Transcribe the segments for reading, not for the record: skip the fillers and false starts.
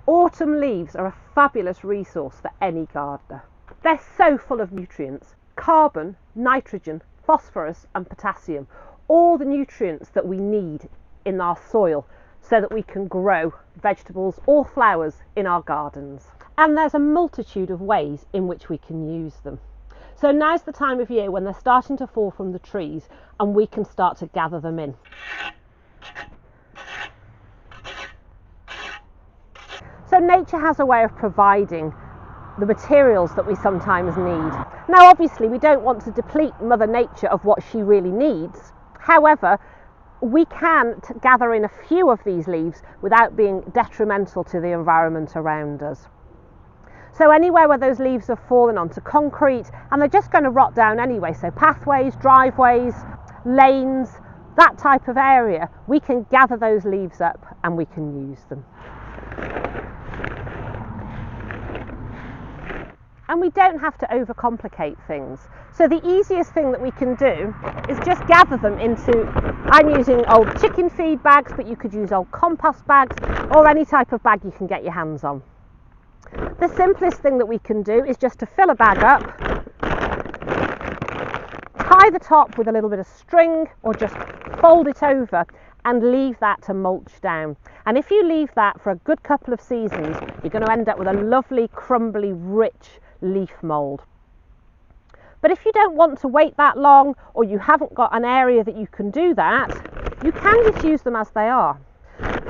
Autumn leaves are a fabulous resource for any gardener. They're so full of nutrients: carbon, nitrogen, phosphorus and potassium, all the nutrients that we need in our soil so that we can grow vegetables or flowers in our gardens. And there's a multitude of ways in which we can use them. So now's the time of year when they're starting to fall from the trees and we can start to gather them in. So nature has a way of providing the materials that we sometimes need. Now obviously we don't want to deplete Mother Nature of what she really needs. However, we can gather in a few of these leaves without being detrimental to the environment around us. So anywhere where those leaves have fallen onto concrete and they're just going to rot down anyway, so pathways, driveways, lanes, that type of area, we can gather those leaves up and we can use them. And we don't have to overcomplicate things. So the easiest thing that we can do is just gather them into, I'm using old chicken feed bags, but you could use old compost bags or any type of bag you can get your hands on. The simplest thing that we can do is just to fill a bag up, tie the top with a little bit of string or just fold it over and leave that to mulch down. And if you leave that for a good couple of seasons, you're going to end up with a lovely, crumbly, rich leaf mould. But if you don't want to wait that long, or you haven't got an area that you can do that, you can just use them as they are.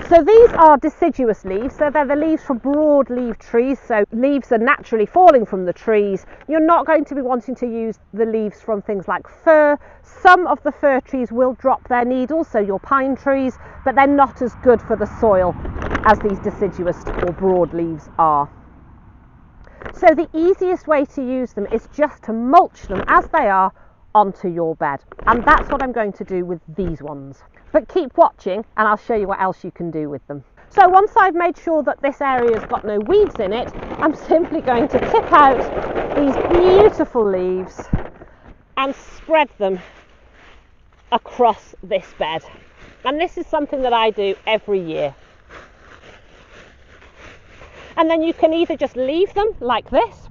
So these are deciduous leaves, so they're the leaves from broad-leaved trees, so leaves are naturally falling from the trees. You're not going to be wanting to use the leaves from things like fir. Some of the fir trees will drop their needles, so your pine trees, but they're not as good for the soil as these deciduous or broad leaves are. So the easiest way to use them is just to mulch them as they are onto your bed, and that's what I'm going to do with these ones. But keep watching and I'll show you what else you can do with them. So once I've made sure that this area's got no weeds in it, I'm simply going to tip out these beautiful leaves and spread them across this bed. And this is something that I do every year. And then you can either just leave them like this,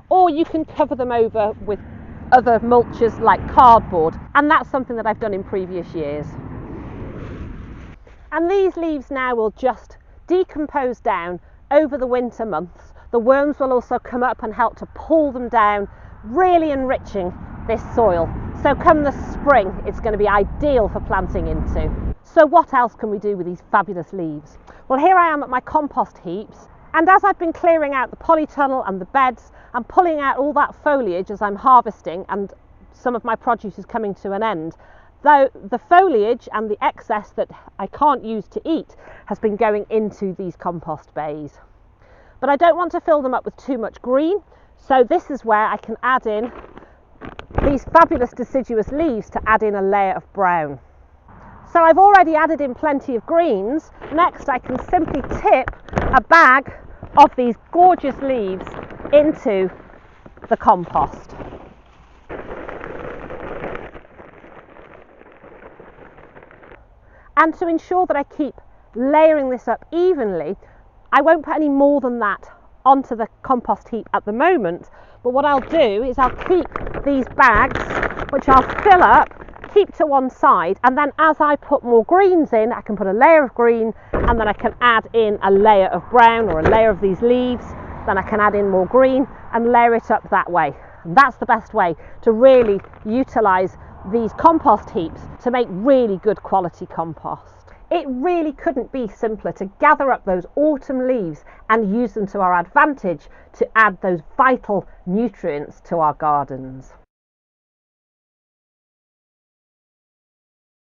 or you can cover them over with other mulches like cardboard, and that's something that I've done in previous years. And these leaves now will just decompose down over the winter months. The worms will also come up and help to pull them down, really enriching this soil. So come the spring, it's going to be ideal for planting into. So what else can we do with these fabulous leaves? Well, here I am at my compost heaps. And as I've been clearing out the polytunnel and the beds and pulling out all that foliage as I'm harvesting, and some of my produce is coming to an end, though the foliage and the excess that I can't use to eat has been going into these compost bays. But I don't want to fill them up with too much green, so this is where I can add in these fabulous deciduous leaves to add in a layer of brown. So I've already added in plenty of greens. Next I can simply tip a bag of these gorgeous leaves into the compost. And to ensure that I keep layering this up evenly, I won't put any more than that onto the compost heap at the moment, but what I'll do is I'll keep these bags, which I'll fill up, keep to one side, and then as I put more greens in, I can put a layer of green, and then I can add in a layer of brown or a layer of these leaves, then I can add in more green and layer it up that way. And that's the best way to really utilise these compost heaps to make really good quality compost. It really couldn't be simpler to gather up those autumn leaves and use them to our advantage to add those vital nutrients to our gardens.